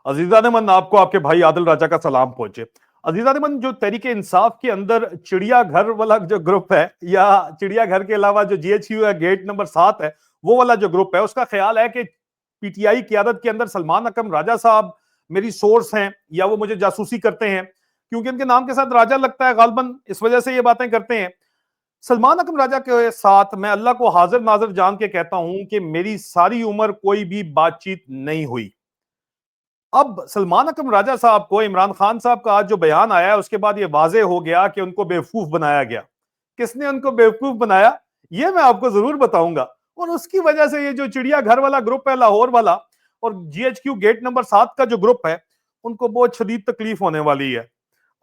अजीजान मन, आपको आपके भाई आदिल राजा का सलाम पहुंचे। अजीजान मन, जो तहरीके इंसाफ के अंदर चिड़ियाघर वाला जो ग्रुप है, या चिड़ियाघर के अलावा जो जीएचक्यू है, गेट नंबर 7 है, वो वाला जो ग्रुप है, उसका ख्याल है कि पीटीआई क्यादत के अंदर सलमान अकरम राजा साहब मेरी सोर्स हैं, या वो मुझे जासूसी करते हैं, क्योंकि उनके नाम के साथ राजा लगता है गालबन, इस वजह से ये बातें करते हैं। सलमान अकरम राजा के साथ मैं अल्लाह को हाजिर नाजिर जान के कहता हूं कि मेरी सारी उम्र कोई भी बातचीत नहीं हुई। अब सलमान अकरम राजा साहब को इमरान खान साहब का आज जो बयान आया है, उसके बाद ये वाजे हो गया कि उनको बेवकूफ बनाया गया। किसने उनको बेवकूफ बनाया, ये मैं आपको जरूर बताऊंगा। और उसकी वजह से ये जो चिड़ियाघर वाला ग्रुप है लाहौर वाला, और जीएचक्यू गेट नंबर 7 का जो ग्रुप है, उनको बहुत शदीद तकलीफ होने वाली है।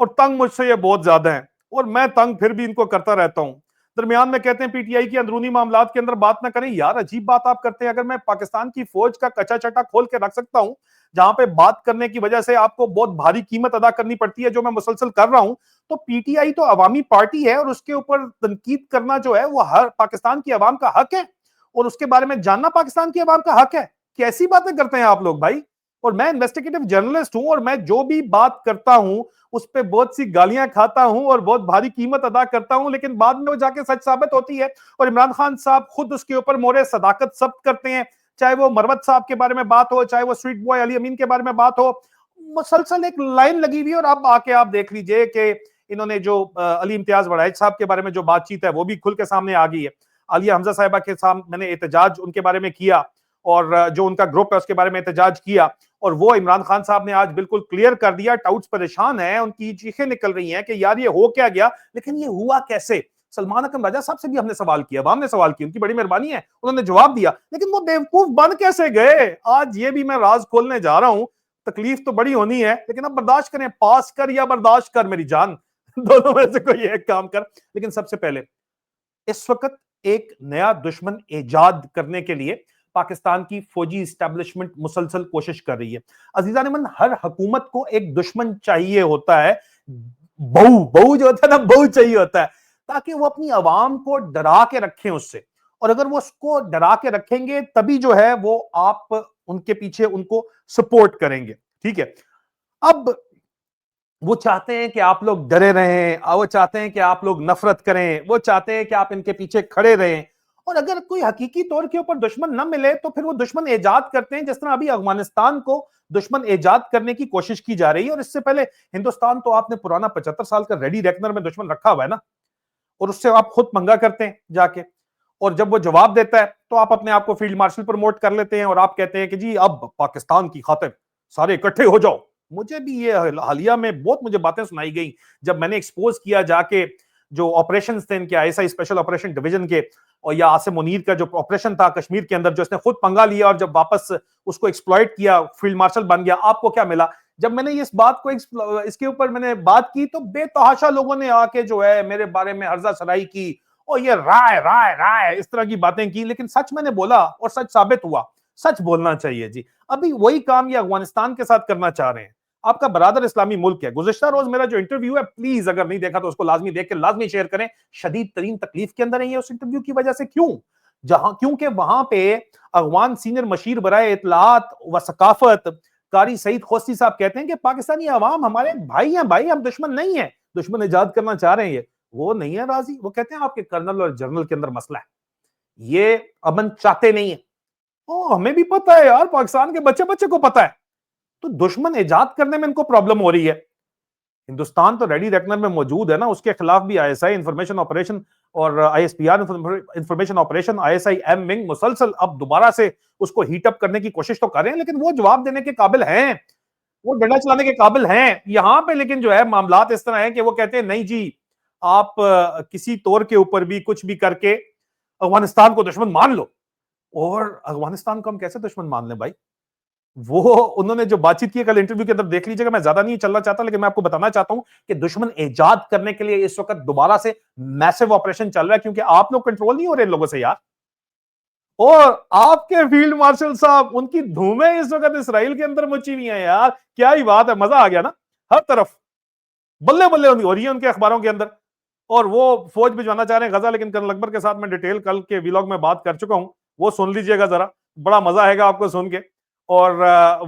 और तंग मुझसे ये बहुत ज्यादा है, और मैं तंग फिर भी इनको करता रहता हूं। दरमियान में कहते हैं पीटीआई की अंदरूनी मामलात के अंदर बात ना करें। यार अजीब बात आप करते हैं। अगर मैं पाकिस्तान की फौज का कच्चा चटा खोल के रख सकता हूं, जहां पे बात करने की वजह से आपको बहुत भारी कीमत अदा करनी पड़ती है, जो मैं मुसलसल कर रहा हूं, तो पीटीआई तो अवामी पार्टी है, और उसके ऊपर तनकीद करना जो है वो हर पाकिस्तान की अवाम का हक है, और उसके बारे में जानना पाकिस्तान की अवाम का हक है। कैसी बातें करते हैं आप लोग भाई। और मैं इन्वेस्टिगेटिव जर्नलिस्ट हूं, और मैं जो भी बात करता हूं उस पर बहुत सी गालियां खाता हूं और बहुत भारी कीमत अदा करता हूं, लेकिन बाद में वो जाके सच साबित होती है। और इमरान खान साहब खुद उसके ऊपर मोहरे सदाकत सब्त करते हैं, चाहे वो मरवत साहब के बारे में बात हो, चाहे वो स्वीट बॉय अली अमीन के बारे में बात हो। मुसलसल एक लाइन लगी हुई है, और अब आके आप देख लीजिए कि इन्होंने जो अली इम्तियाज वड़ाइच साहब के बारे में जो बातचीत है वो भी खुल के सामने आ गई है। आलिया हमजा साहिबा के सामने मैंने एहतजाज उनके बारे में किया, और जो उनका ग्रुप है उसके बारे में एहतजाज किया, और वो इमरान खान साहब ने आज बिल्कुल क्लियर कर दिया। टाउट्स परेशान हैं, उनकी चीखें निकल रही हैं कि यार ये हो क्या गया, लेकिन ये हुआ कैसे। सलमान अकरम राजा साहब से भी हमने सवाल किया, अवाम ने सवाल किया, उनकी बड़ी मेहरबानी है, उन्होंने जवाब दिया, लेकिन वो बेवकूफ बन कैसे गए, आज ये भी मैं राज खोलने जा रहा हूं। तकलीफ तो बड़ी होनी है, लेकिन अब बर्दाश्त करें। पास कर या बर्दाश्त कर मेरी जान, दोनों में से कोई एक काम कर। लेकिन सबसे पहले इस वक्त एक नया दुश्मन इजाद करने के लिए पाकिस्तान की फौजी इस्टेब्लिशमेंट मुसलसल कोशिश कर रही है। अजीजान मन, हर हुकूमत को एक दुश्मन चाहिए होता है। बहू बहू जो होता है ना, बहू चाहिए होता है, ताकि वो अपनी आवाम को डरा के रखें उससे। और अगर वो उसको डरा के रखेंगे तभी जो है वो आप उनके पीछे उनको सपोर्ट करेंगे। ठीक है। अब वो चाहते हैं कि आप लोग डरे रहें, वो चाहते हैं कि आप लोग नफरत करें, वो चाहते हैं कि आप इनके पीछे खड़े रहें। और अगर कोई हकीकी तौर के ऊपर दुश्मन न मिले तो फिर वो दुश्मन इजाद करते हैं, जिस तरह अभी अफगानिस्तान को दुश्मन इजाद करने की कोशिश की जा रही है। और इससे पहले हिंदुस्तान तो आपने पुराना 75 साल का रेडी रेकनर में दुश्मन रखा हुआ है ना, और उससे आप खुद पंगा करते हैं जाके। और जब वो जवाब देता है तो आप अपने आप को फील्ड मार्शल प्रमोट कर लेते हैं, और आप कहते हैं कि जी अब पाकिस्तान की खातिर सारे इकट्ठे हो जाओ। मुझे भी ये हालिया में बहुत मुझे बातें सुनाई गई, जब मैंने एक्सपोज किया जाके जो ऑपरेशन थे इनके, आईएसआई स्पेशल ऑपरेशन डिवीजन के, और या आसिम मुनीर का जो ऑपरेशन था कश्मीर के अंदर, जो इसने खुद पंगा लिया और जब वापस उसको एक्सप्लॉइट किया, फील्ड मार्शल बन गया। आपको क्या मिला जब मैंने इस बात को इसके ऊपर मैंने बात की? तो बेतहाशा लोगों ने आके जो है मेरे बारे में हर्जा सराई की, और ये राय राय राय इस तरह की बातें की। लेकिन सच मैंने बोला और सच साबित हुआ। सच बोलना चाहिए जी। अभी वही काम ये अफगानिस्तान के साथ करना चाह रहे हैं। आपका बरादर इस्लामी मुल्क है। गुज़िश्ता रोज मेरा जो इंटरव्यू है, प्लीज अगर नहीं देखा तो उसको लाजमी देख के लाजमी शेयर करें। शदीद तरीन तकलीफ के अंदर है ये उस इंटरव्यू की वजह से। क्यों? क्योंकि वहां पे अफगान सीनियर मशीर बराए इतलात व सकाफत कारी सईद खोस्ती साहब कहते हैं कि पाकिस्तानी अवाम हमारे भाई हैं, भाई हम दुश्मन नहीं है, दुश्मन इजाद करना चाह रहे हैं। ये वो नहीं है राजी। वो कहते हैं आपके कर्नल और जनरल के अंदर मसला है, ये अमन चाहते नहीं है। ओ, हमें भी पता है यार, पाकिस्तान के बच्चे बच्चे को पता है। तो दुश्मन इजाद करने में इनको प्रॉब्लम हो रही है। हिंदुस्तान तो रेडी रेकनर में मौजूद है ना, उसके खिलाफ भी आईएसआई इंफॉर्मेशन ऑपरेशन और ISPR information operation, ISI M wing मुसलसल अब दोबारा से उसको हीट अप करने की कोशिश तो कर रहे हैं, लेकिन वो जवाब देने के काबिल हैं, वो डंडा चलाने के काबिल हैं यहां पे। लेकिन जो है मामलात इस तरह है कि वो कहते हैं नहीं जी, आप किसी तौर के ऊपर भी कुछ भी करके अफगानिस्तान को दुश्मन मान लो। और अफगानिस्तान को हम कैसे दुश्मन मान लें भाई? वो उन्होंने जो बातचीत की कल इंटरव्यू के अंदर देख लीजिएगा। मैं ज्यादा नहीं चलना चाहता, लेकिन मैं आपको बताना चाहता हूं कि दुश्मन इजाद करने के लिए इस वक्त दोबारा से मैसिव ऑपरेशन चल रहा है, क्योंकि आप लोग कंट्रोल नहीं हो रहे इन लोगों से यार। और आपके फील्ड मार्शल साहब, उनकी धूमें इस वक्त इसराइल के अंदर मची हुई हैं यार। क्या ही बात है, मजा आ गया ना। हर तरफ बल्ले बल्ले हो रही है उनके अखबारों के अंदर। और वो फौज भिजवाना चाह रहे हैं गजा, लेकिन कर्नल अकबर के साथ मैं डिटेल कल के व्लॉग में बात कर चुका हूं, वो सुन लीजिएगा जरा, बड़ा मजा आएगा आपको सुन के। और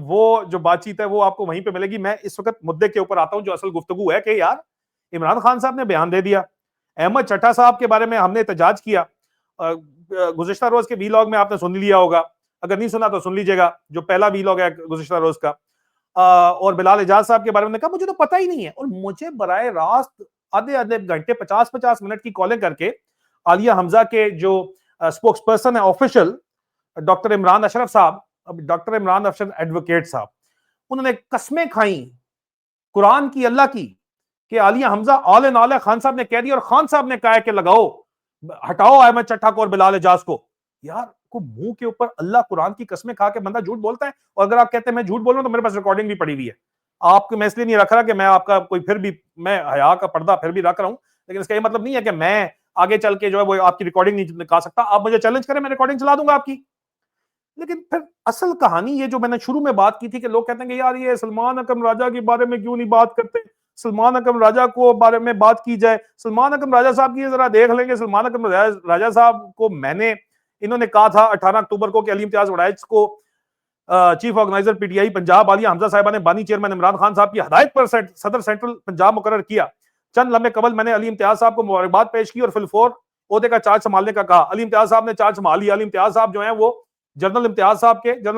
वो जो बातचीत है वो आपको वहीं पे मिलेगी। मैं इस वक्त मुद्दे के ऊपर आता हूं, जो असल गुफ्तगू है कि यार इमरान खान साहब ने बयान दे दिया, अहमद चट्टा साहब के बारे में हमने एहतजाज किया। गुज़िश्ता रोज के वीलॉग में आपने सुन लिया होगा, अगर नहीं सुना तो सुन लीजिएगा, जो पहला वीलॉग है गुज़िश्ता रोज का। और बिलाल एजाज साहब के बारे में कहा मुझे तो पता ही नहीं है, और मुझे बराए रास्त आधे आधे घंटे 50-50 मिनट की कॉलें करके आलिया हमजा के जो स्पोक्स पर्सन है ऑफिशियल, डॉक्टर इमरान अशरफ साहब, डॉक्टर इमरान अफसर एडवोकेट साहब, उन्होंने कस्में खाई कुरान की, अल्लाह की, कि Alia Hamza all and all है। खान साहब ने कह दिया और खान साहब ने कहा है कि लगाओ, हटाओ अहमद चट्टा को और बिलाल एजाज को। यार को मुंह के ऊपर अल्लाह कुरान की कस्में खा के बंदा झूठ बोलता है। और अगर आप कहते हैं मैं झूठ बोल रहा हूं तो मेरे पास रिकॉर्डिंग भी पड़ी हुई है। आपको मैं इसलिए नहीं रख रहा कि मैं आपका कोई, फिर भी मैं हया का पर्दा फिर भी रख रहा हूं, लेकिन इसका ये मतलब नहीं है कि मैं आगे चल के जो है वो आपकी रिकॉर्डिंग नहीं निकाल सकता। आप मुझे चैलेंज करें, मैं रिकॉर्डिंग चला दूंगा आपकी। लेकिन फिर असल कहानी ये जो मैंने शुरू में बात की थी कि लोग कहते हैं कि यार ये सलमान अकरम राजा के बारे में क्यों नहीं बात करते, सलमान अकरम राजा को बारे में बात की जाए। सलमान अकरम राजा साहब की जरा देख लेंगे। सलमान अकरम राजा साहब को मैंने, इन्होंने कहा था 18 अक्टूबर को कि अली इम्तियाज वड़ाइच को chief organiser PTI Punjab Alia Hamza साहिबा ने बानी चेयरमैन इमरान खान साहब की हदायत पर सदर सेंट्रल पंजाब मुकर्रर किया। चंद लम्हे कबल मैंने अली इम्तियाज साहब को मुबारकबाद पेश की और फिलफोर ओहदे का चार्ज संभालने का कहा। अली इम्तियाज साहब ने चार्ज संभाल लिया। अली इम्तियाज साहब जो है वो जनरल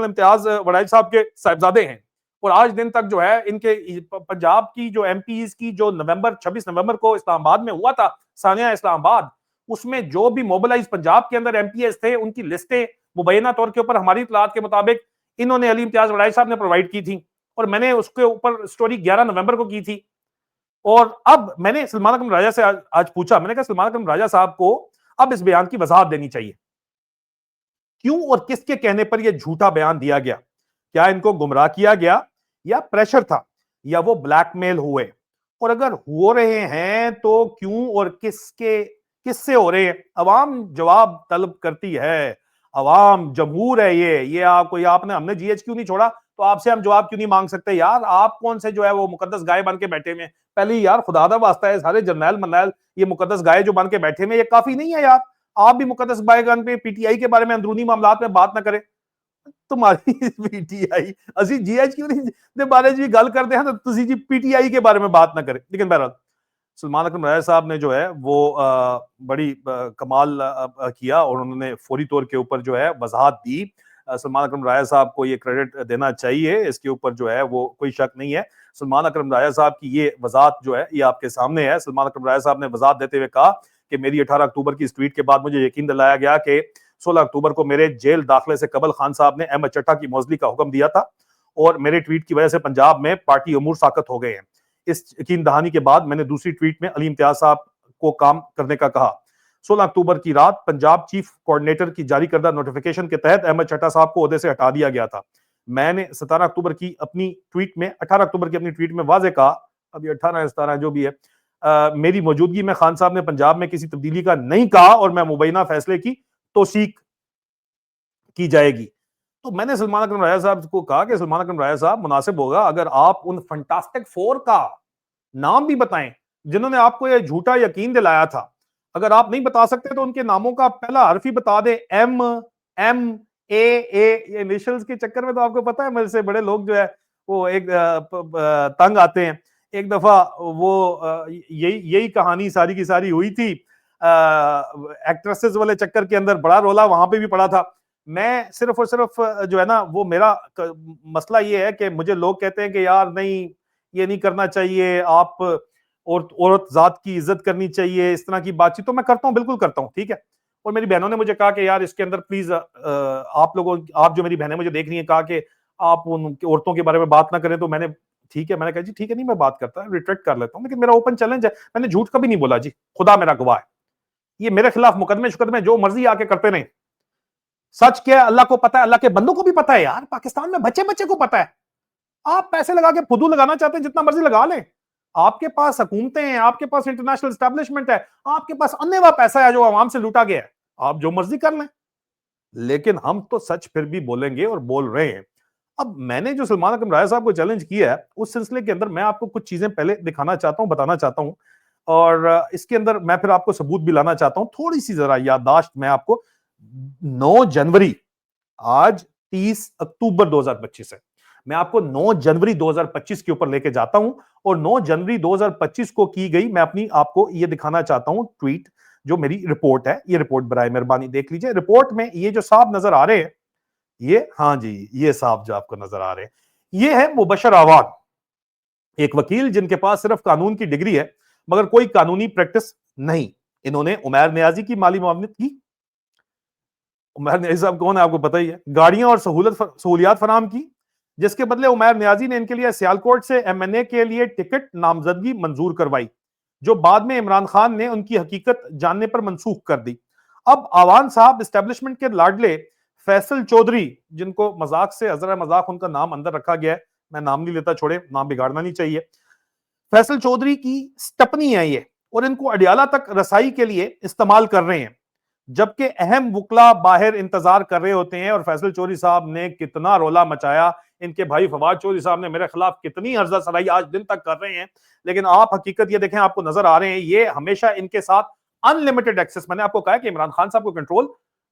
इम्तियाज वड़ाइच साहब के साहिबजादे हैं, और आज दिन तक जो है इनके पंजाब की जो एमपीज की जो 26 नवंबर को इस्लामाबाद में हुआ था, सानिया इस्लामाबाद, उसमें जो भी मोबिलाइज पंजाब के अंदर एमपीएस थे उनकी लिस्टें मुबैना तौर के ऊपर हमारी इतलात के मुताबिक इन्होंने अली इम्तियाज वड़ाइच साहब ने प्रोवाइड की थी, और मैंने उसके ऊपर स्टोरी 11 नवंबर को की थी। और अब मैंने सलमान अकरम राजा से आज पूछा, मैंने कहा सलमान अकरम राजा साहब को अब इस बयान की वजाहत देनी चाहिए, क्यों और किसके कहने पर यह झूठा बयान दिया गया। क्या इनको गुमराह किया गया, या प्रेशर था, या वो ब्लैकमेल हुए, और अगर हो रहे हैं तो क्यों और किससे हो रहे हैं। अवाम जवाब तलब करती है, अवाम जमहूर है ये आपको, आपने हमने जीएच क्यों नहीं छोड़ा तो आपसे हम जवाब क्यों नहीं मांग सकते। यार आप कौन से जो है वो मुकद्दस गाय बन के बैठे हुए हैं। पहले यार खुदादा वास्ता है, सारे जर्नैल मन्नैल ये मुकद्दस गाय जो बन के बैठे हुए ये काफी नहीं है यार। आप भी मुकद्दस बायगान पे पीटीआई के बारे में अंदरूनी मामलात में बात ना करें। तुम्हारी पीटीआई ਅਸੀਂ जीएच क्यों नहीं ਦੇ बारे में भी गल करते हैं तो ਤੁਸੀਂ जी पीटीआई के बारे में बात ना करें। लेकिन बहरहाल सलमान अकरम राजा साहब ने जो है वो बड़ी कमाल किया, और उन्होंने फौरी तौर के ऊपर जो है वजाहत दी। सलमान अकरम राजा साहब को ये क्रेडिट देना चाहिए, इसके ऊपर जो है वो कोई शक नहीं है। सलमान अकरम राजा साहब की ये वजाहत जो है ये आपके सामने है। सलमान अकरम राजा साहब ने वजाहत देते हुए कहा कि मेरी 18 अक्टूबर की इस ट्वीट के बाद मुझे यकीन दिलाया गया कि 16 अक्टूबर को मेरे जेल दाखिले से कबल खान साहब ने अहमद चट्टा की मौजली का हुक्म दिया था, और मेरे ट्वीट की वजह से पंजाब में पार्टी अमूर साकत हो गए हैं। इस यकीन दहानी के बाद मैंने दूसरी ट्वीट में अली इम्तियाज साहब को काम करने का कहा। 16 अक्टूबर की रात पंजाब चीफ कोऑर्डिनेटर की जारी करदा नोटिफिकेशन के तहत अहमद चट्टा साहब को ओहदे से हटा दिया गया था। मैंने 17 अक्टूबर की अपनी ट्वीट में 18 अक्टूबर की अपनी ट्वीट में वाजे कहा, अब ये 18 17 जो भी है, मेरी मौजूदगी में खान साहब ने पंजाब में किसी तब्दीली का नहीं कहा, और मैं मुबैना फैसले की तौसीक की जाएगी। तो मैंने सलमान अकरम राजा साहब को कहा कि सलमान अकरम राजा साहब मुनासिब होगा अगर आप उन फंटास्टिक फोर का नाम भी बताएं जिन्होंने आपको यह झूठा यकीन दिलाया था। अगर आप नहीं बता सकते तो उनके नामों का पहला हर्फ ही बता दे, एम एम ए इनिशियल्स के चक्कर में तो आपको पता है मेरे से बड़े लोग जो है वो एक तंग आते हैं। एक दफा वो यही कहानी सारी की सारी हुई थी, एक्ट्रेसेस वाले चक्कर के अंदर बड़ा रोला वहां पे भी पड़ा था। मैं सिर्फ और सिर्फ जो है ना वो मेरा मसला ये है कि मुझे लोग कहते हैं कि यार नहीं ये नहीं करना चाहिए, आप औरत जात की इज्जत करनी चाहिए, इस तरह की बातचीत तो मैं करता हूँ, बिल्कुल करता हूँ, ठीक है। और मेरी बहनों ने मुझे कहा कि यार इसके अंदर प्लीज आप जो मेरी बहनें मुझे देख रही हैं, कहा कि आप उन औरतों के बारे में बात ना करें, तो मैंने ठीक है, मैंने कहा जी ठीक है, नहीं मैं बात करता, रिट्रैक्ट कर लेता हूँ, लेकिन मेरा ओपन चैलेंज है, मैंने झूठ कभी नहीं बोला जी, खुदा मेरा गवाह है। ये मेरे खिलाफ मुकदमे शुकदमे जो मर्जी आके करते नहीं, सच क्या अल्लाह को पता है, अल्लाह के बंदों को भी पता है यार, पाकिस्तान में बच्चे बच्चे को पता है। आप पैसे लगा के फुदू लगाना चाहते हैं जितना मर्जी लगा लें, आपके पास हुकूमतें हैं, आपके पास इंटरनेशनल एस्टेब्लिशमेंट है, आपके पास अन्नेवा पैसा है जो आवाम से लूटा गया है, आप जो मर्जी कर लें, लेकिन हम तो सच फिर भी बोलेंगे और बोल रहे हैं। अब मैंने जो सलमान अकरम राजा साहब को चैलेंज किया है उस सिलसिले के अंदर मैं आपको कुछ चीजें पहले दिखाना चाहता हूं, बताना चाहता हूं, और इसके अंदर मैं फिर आपको सबूत भी लाना चाहता हूं। थोड़ी सी जरा याददाश्त मैं आपको, 9 जनवरी आज 30 अक्टूबर 2025 है। मैं आपको 9 जनवरी 2025 के ऊपर लेके जाता हूं और 9 जनवरी 2025 को की गई, मैं अपनी आपको ये दिखाना चाहता हूं ट्वीट, जो मेरी रिपोर्ट है। ये रिपोर्ट बराए मेहरबानी देख लीजिए। रिपोर्ट में ये जो साहब नजर आ रहे हैं, ये, हाँ जी, ये साहब जो आपको नजर आ रहे हैं, ये है मुबशर अवान, एक वकील जिनके पास सिर्फ कानून की डिग्री है मगर कोई कानूनी प्रैक्टिस नहीं। इन्होंने उमैर नियाजी की माली मुआवनत की। उमैर नियाजी साहब कौन है आपको पता ही है। गाड़ियां और सहूलियात फराम की, जिसके बदले उमैर नियाजी ने इनके लिए सियालकोट से एमएनए के लिए टिकट नामजदगी मंजूर करवाई, जो बाद में इमरान खान ने उनकी हकीकत जानने पर मनसूख कर दी। अब आवान साहब एस्टेब्लिशमेंट के लाडले फैसल चौधरी, जिनको मजाक से हजरा मजाक उनका नाम अंदर रखा गया है, मैं नाम नहीं लेता, छोड़े, नाम बिगाड़ना नहीं चाहिए। फैसल चौधरी की स्टपनी है ये, और इनको अडियाला तक रसाई के लिए इस्तेमाल कर रहे हैं, जबकि अहम वकला बाहर इंतजार कर रहे होते हैं। और फैसल चौधरी साहब ने कितना रोला मचाया, इनके भाई फवाद चौधरी साहब ने मेरे खिलाफ कितनी हर्जा सराई आज दिन तक कर रहे हैं। लेकिन आप हकीकत ये देखें, आपको नजर आ रहे हैं, ये हमेशा इनके साथ अनलिमिटेड एक्सेस। मैंने आपको कहा कि इमरान खान साहब को कंट्रोल,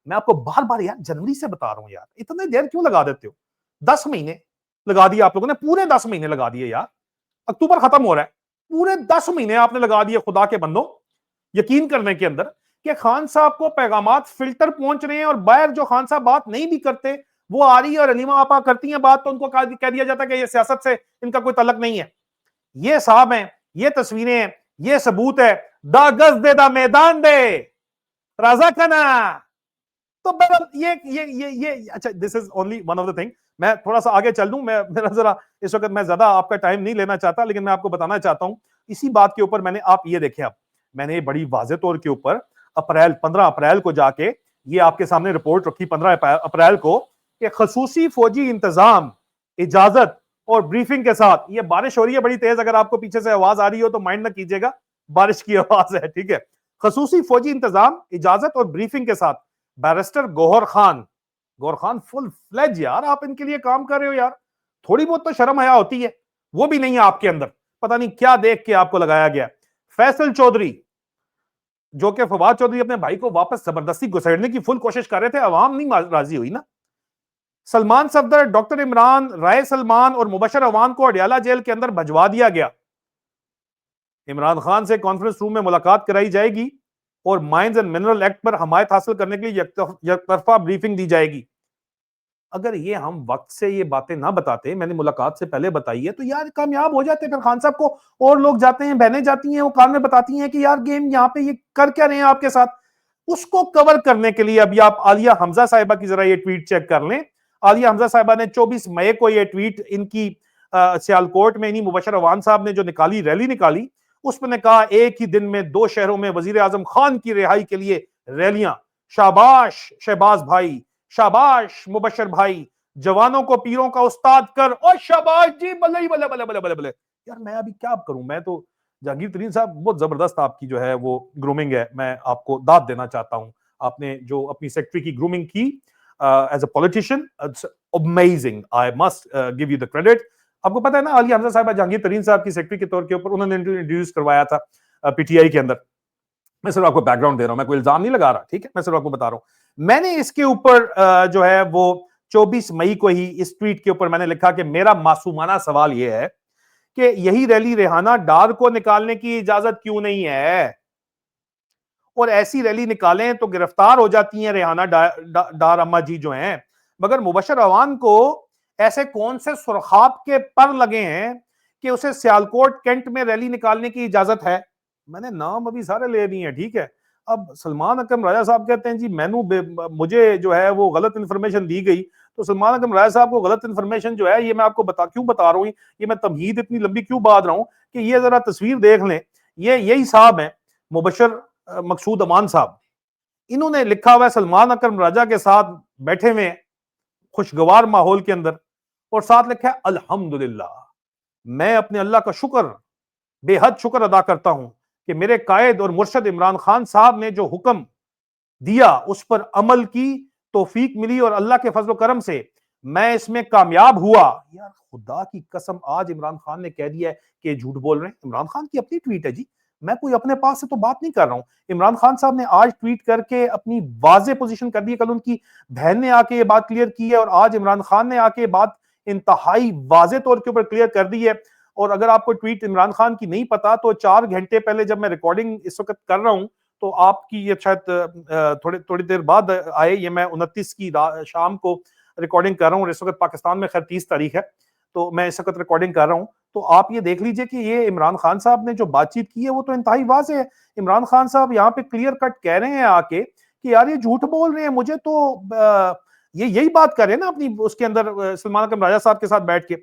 मैं आपको बार बार यार जनवरी से बता रहा हूं यार, इतने देर क्यों लगा देते हो? 10 महीने लगा दिए आप लोगों ने, पूरे 10 महीने लगा दिए यार। अक्टूबर खत्म हो रहा है, पूरे 10 महीने आपने लगा दिए खुदा के बंदो यकीन करने के अंदर कि खान साहब को पैगामात फिल्टर पहुंच रहे हैं, और बाहर जो खान साहब बात नहीं भी करते, वो आ रही है और अनीमा आपा करती हैं बात, तो उनको कह दिया जाता है कि ये सियासत से इनका कोई तलक नहीं है। ये साहब हैं, ये तस्वीरें हैं, ये सबूत है। दा गज दे, दा मैदान दे, राजा खाना। तो ये अच्छा, this is only one of the thing. मैं थोड़ा सा आगे चल दूं, मैं मेरा जरा इस वक्त मैं ज्यादा आपका टाइम नहीं लेना चाहता, लेकिन मैं आपको बताना चाहता हूं इसी बात के ऊपर। मैंने, आप ये देखें, अब मैंने बड़ी वाज़ेह तौर के ऊपर 15 अप्रैल को जाके ये आपके सामने रिपोर्ट रखी, 15 अप्रैल को, कि खसूसी फौजी इंतजाम, इजाजत और ब्रीफिंग के साथ, ये बारिश हो रही है बड़ी तेज, अगर आपको पीछे से आवाज आ रही हो तो माइंड ना कीजिएगा, बारिश की आवाज है, ठीक है। खसूसी फौजी इंतजाम, इजाजत और ब्रीफिंग के साथ barrister Gohar Khan full fledge, यार आप इनके लिए काम कर रहे हो यार, थोड़ी बहुत तो शर्म हया होती है, वो भी नहीं है आपके अंदर। पता नहीं क्या देख के आपको लगाया गया। फैसल चौधरी, जो कि फवाद चौधरी अपने भाई को वापस जबरदस्ती घुसेड़ने की फुल कोशिश कर रहे थे, अवाम नहीं राजी हुई ना। सलमान सफदर, डॉक्टर इमरान, राय सलमान और मुबशर अवान को अडियाला जेल के अंदर भजवा दिया गया। इमरान खान से कॉन्फ्रेंस रूम में मुलाकात कराई जाएगी और माइंस एंड मिनरल एक्ट पर हमायत हासिल करने के लिए यकतरफा ब्रीफिंग दी जाएगी। अगर ये हम वक्त से ये बातें ना बताते, मैंने मुलाकात से पहले बताई है, तो यार कामयाब हो जाते। फिर खान साहब को और लोग जाते हैं, बहनें जाती हैं, वो कान में बताती हैं कि यार गेम यहाँ पे ये कर क्या रहे हैं आपके साथ। उसको कवर करने के लिए अभी आप आलिया हमजा साहिबा की जरा ये ट्वीट चेक कर लें। आलिया हमजा साहिबा ने 24 मई को ये ट्वीट इनकी सियालकोट में इन्हीं मुबशर अवान साहब ने जो निकाली, रैली निकाली, उसमें कहा एक ही दिन में 2 शहरों में वजीर आजम खान की रिहाई के लिए रैलियां। शाबाश शहबाज भाई, शाबाश मुबशर भाई, जवानों को पीरों का उस्ताद कर, और शाबाश जी, बल्ले बल्ले बल्ले बल्ले बल्ले बल्ले। यार मैं अभी क्या करूं, मैं तो जहांगीर तरीन साहब, बहुत जबरदस्त आपकी जो है वो ग्रूमिंग है, मैं आपको दाद देना चाहता हूं। आपने जो अपनी सेक्रेटरी की ग्रूमिंग की as a politician, amazing, I must give you the credit. आपको पता है ना, आलिया हमजा साहिबा जहांगीर तरीन साहब की सेक्रेटरी के तौर के ऊपर उन्होंने इंट्रोड्यूस करवाया था पीटीआई के अंदर। मैं सिर्फ आपको बैकग्राउंड दे रहा हूं, मैं कोई इल्जाम नहीं लगा रहा, ठीक है, मैं सिर्फ आपको बता रहा हूं। मैंने इसके ऊपर जो है वो 24 मई को ही इस ट्वीट के ऊपर मैंने लिखा कि मेरा मासूमाना सवाल यह है कि यही रैली रेहाना डार को निकालने की इजाजत क्यों नहीं है, और ऐसी रैली निकालें तो गिरफ्तार हो जाती हैं रेहाना डार अम्मा जी जो हैं, मगर मुबशर अवान को ऐसे कौन से सुरखाब के पर लगे हैं कि उसे सियालकोट कैंट में रैली निकालने की इजाजत है। मैंने नाम अभी सारे ले दिए हैं, ठीक है। अब सलमान अकरम राजा साहब कहते हैं जी मुझे जो है वो गलत इंफॉर्मेशन दी गई, तो सलमान अकरम राजा साहब को गलत इंफॉर्मेशन जो है ये मैं आपको क्यों बता रहा हूँ, ये मैं तमहीद इतनी लंबी क्यों बांध रहा हूँ कि ये जरा तस्वीर देख लें। ये यही साहब है मुबशर मकसूद अमान साहब, इन्होंने लिखा हुआ है सलमान अकरम राजा के साथ बैठे हुए खुशगवार माहौल के अंदर, और साथ लिखा है अल्हम्दुलिल्लाह, मैं अपने अल्लाह का शुक्र, बेहद शुक्र अदा करता हूं कि मेरे कायद और मुर्शद इमरान खान साहब ने जो हुक्म दिया उस पर अमल की तौफीक मिली, और अल्लाह के फजल करम से मैं इसमें कामयाब हुआ। यार खुदा की कसम, आज इमरान खान ने कह दिया है कि झूठ बोल रहे हैं। इमरान खान की अपनी ट्वीट है जी, मैं कोई अपने पास से तो बात नहीं कर रहा हूं। इमरान खान साहब ने आज ट्वीट करके अपनी वाज़े पोजीशन कर दी है, कल उनकी बहन ने आके ये बात क्लियर की है और आज इमरान खान ने आके बात इंतहाई वाज़े तौर के ऊपर क्लियर कर दी है। और अगर आपको ट्वीट इमरान खान की नहीं पता तो 4 घंटे पहले जब मैं रिकॉर्डिंग इस वक्त कर रहा हूं तो आपकी ये शायद थोड़ी थोड़ी देर बाद आए, ये मैं 29 की शाम को रिकॉर्डिंग कर रहा हूँ। इस वक्त पाकिस्तान में खैर 30 तारीख है, तो मैं इस वक्त रिकॉर्डिंग कर रहा हूँ। तो आप ये देख लीजिए कि ये इमरान खान साहब ने जो बातचीत की है वो तो इंतहाई वाज़ेह है। इमरान खान साहब यहाँ पे क्लियर कट कह रहे हैं आके कि यार ये झूठ बोल रहे हैं, मुझे तो ये यही बात करें ना अपनी उसके अंदर सलमान अकरम राजा साहब के साथ बैठ के।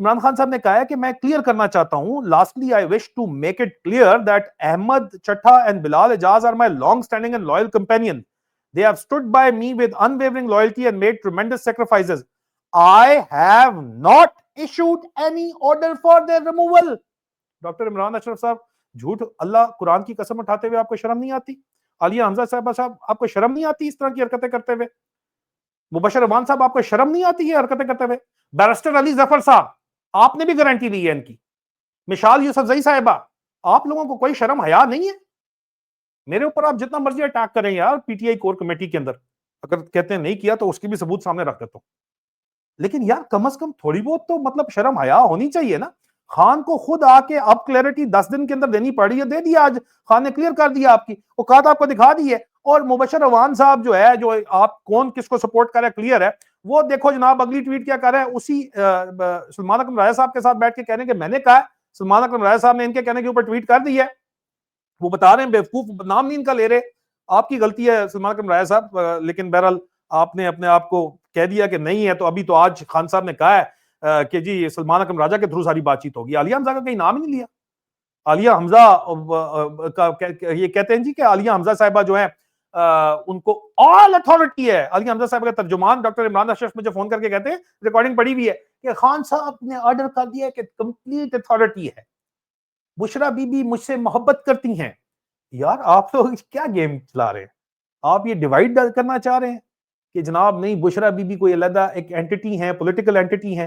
इमरान खान साहब ने कहा है कि मैं क्लियर करना चाहता हूं, lastly I wish to make it clear that Ahmed Chatta and Bilal Ejaz are my long standing and loyal companion. They have stood by me with unwavering loyalty and made tremendous sacrifices. I have not issued any order for their removal. Doctor Imran Ashraf साहब, झूठ अल्लाह कुरान की कसम उठाते हुए आपको शर्म नहीं आती? आलिया हमजा साहब आपको शर्म नहीं आती इस तरह की हरकतें करते हुए? मुबशर अमान साहब आपको शर्म नहीं आती है हरकतें करते हुए? बैरिस्टर अली जफर साहब, आपने भी गारंटी ली है इनकी। मिशाल यूसुफजई साहिबा, आप लोगों को कोई शर्म हया नहीं है? मेरे ऊपर आप जितना मर्जी अटैक करें यार पीटीआई कोर कमेटी के अंदर, अगर कहते हैं नहीं किया तो उसकी भी सबूत सामने रख देता हूं, लेकिन यार कम से कम थोड़ी बहुत तो मतलब शर्म हया होनी चाहिए ना। खान को खुद आके अब क्लैरिटी 10 दिन के अंदर देनी पड़ी है, दे दिया आज खान ने, क्लियर कर दिया, आपकी औकात आपको दिखा दी है। और मुबशर अवान साहब जो है, जो आप कौन किसको सपोर्ट कर रहे हैं क्लियर है, वो देखो जनाब अगली ट्वीट क्या कर रहा है, उसी सलमान अकरम राजा साहब के साथ बैठ के कहने के मैंने कहा, सलमान अकरम राजा साहब ने इनके कहने के ऊपर ट्वीट कर दी है। वो बता रहे हैं बेवकूफ, नाम नहीं इनका ले रहे, आपकी गलती है सलमान अकरम राजा साहब, लेकिन बहरहाल आपने अपने आप को कह दिया कि नहीं है, तो अभी तो आज खान साहब ने कहा है कि जी सलमान अकरम राजा के थ्रू सारी बातचीत होगी। आलिया हमजा का कहीं नाम ही नहीं लिया। आलिया हमजा ये कहते हैं जी कि आलिया हमजा साहिबा जो है उनको ऑल अथॉरिटी है। आलिया हमजा साहिबा का तर्जुमान डॉक्टर इमरान अशरफ मुझे फोन करके कहते हैं, रिकॉर्डिंग पड़ी हुई है, कि खान साहब ने ऑर्डर कर दिया कि कंप्लीट अथॉरिटी है, बुशरा बीबी मुझसे मोहब्बत करती हैं। यार आप लोग क्या गेम चला रहे हैं? आप ये डिवाइड करना चाह रहे हैं कि जनाब नहीं, बुशरा बीबी कोई अलग एक एंटिटी है, पॉलिटिकल एंटिटी है।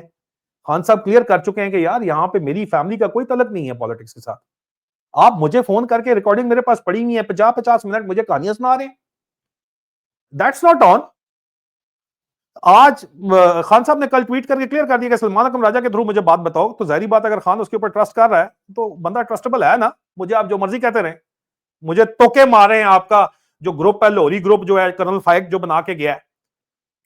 खान साहब क्लियर कर चुके हैं कि यार यहाँ पे मेरी फैमिली का कोई तलक नहीं है पॉलिटिक्स के साथ। आप मुझे फोन करके, रिकॉर्डिंग मेरे पास पड़ी हुई है, 50-50 मिनट मुझे कहानियां सुना रहे हैं। That's not on. आज खान साहब ने कल ट्वीट करके क्लियर कर दिया कि सलमान अकरम राजा के थ्रू मुझे बात बताओ, तो जाहिर बात अगर खान उसके ऊपर ट्रस्ट कर रहा है तो बंदा ट्रस्टेबल है ना। मुझे आप जो मर्जी कहते रहे, मुझे तोके मारे हैं, आपका जो ग्रुप है लाहौरी ग्रुप जो है, कर्नल फाइक जो बना के गया है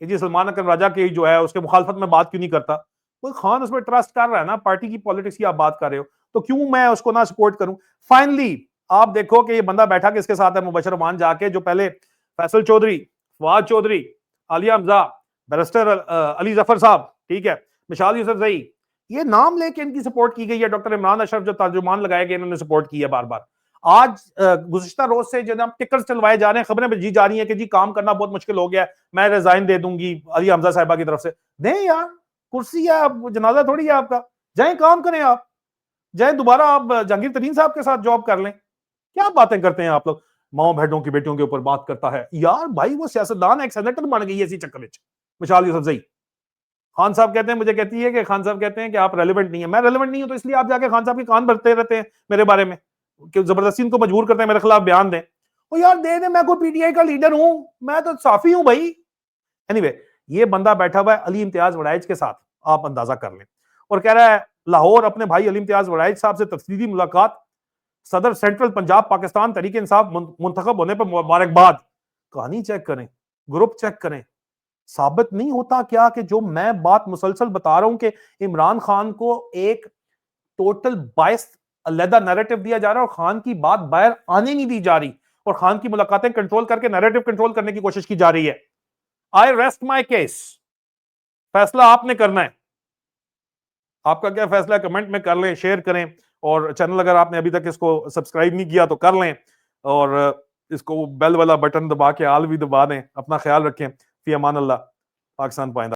कि जी सलमान अकरम राजा की जो है उसके मुखालफत में बात क्यों नहीं करता, कोई खान उसमें ट्रस्ट कर रहा है ना, पार्टी की पॉलिटिक्स की आप बात कर रहे हो, तो क्यों मैं उसको ना सपोर्ट करूं। फाइनली आप देखो कि ये बंदा बैठा किसके साथ है, मुबशर अमान जाके, जो पहले फैसल चौधरी, फवाद चौधरी, आलिया हमजा, बैरिस्टर अली जफर साहब, ठीक है, मिशाल यूसुफजई, ये नाम लेके इनकी सपोर्ट की गई है। डॉक्टर इमरान अशरफ जो तर्जुमान लगाए गए, इन्होंने सपोर्ट की है बार बार। आज गुज़िश्ता रोज से जनाब टिकर्स चलवाए जा रहे हैं, खबरें भेजी जा रही हैं कि जी काम करना बहुत मुश्किल हो गया है, मैं रिजाइन दे दूंगी अली हमजा साहिबा की तरफ से। दें यार, कुर्सी है, जनाजा थोड़ी है आपका, जाए काम करें, आप जाए दोबारा आप जहांगीर तरीन साहब के साथ जॉब कर लें। क्या बातें करते हैं आप लोग, माओ भेड़ों की बेटियों के ऊपर बात करता है यार। भाई वो सियासतदान एक सेनेटर बन गई है इसी चक्कर में। मिशाल यूसुफजई, खान साहब कहते हैं, मुझे कहती है कि खान साहब कहते हैं कि आप रेलेवेंट नहीं है। मैं रेलेवेंट नहीं हूं तो इसलिए आप जाके खान साहब के कान भरते रहते हैं मेरे बारे में, कि जबरदस्ती इनको मजबूर करते हैं मेरे खिलाफ बयान दें। ओ यार दे दे, मैं कोई पीटीआई का लीडर हूं, मैं तो साफी हूं भाई। एनीवे, ये बंदा बैठा हुआ है अली इम्तियाज वड़ाइच के साथ, आप अंदाजा कर लें, और कह रहा है लाहौर अपने भाई अली इम्तियाज वड़ाइच साहब से तफसीली मुलाकात, सदर सेंट्रल पंजाब पाकिस्तान तहरीक इंसाफ मुंतखब होने पर मुबारकबाद। कहानी चेक करें, ग्रुप चेक करें, साबित नहीं होता क्या कि जो मैं बात मुसलसल बता रहा हूं कि इमरान खान को एक टोटल बायस अलहदा नैरेटिव दिया जा रहा है और खान की बात बाहर आने नहीं दी जा रही, और खान की मुलाकातें कंट्रोल करके नैरेटिव कंट्रोल करने की कोशिश की जा रही है। आई रेस्ट माई केस। फैसला आपने करना है, आपका क्या फैसला है कमेंट में कर लें, शेयर करें, और चैनल अगर आपने अभी तक इसको सब्सक्राइब नहीं किया तो कर लें, और इसको बेल वाला बटन दबा के आल भी दबा दें। अपना ख्याल रखें। फी अमान अल्लाह। पाकिस्तान पाइंदा।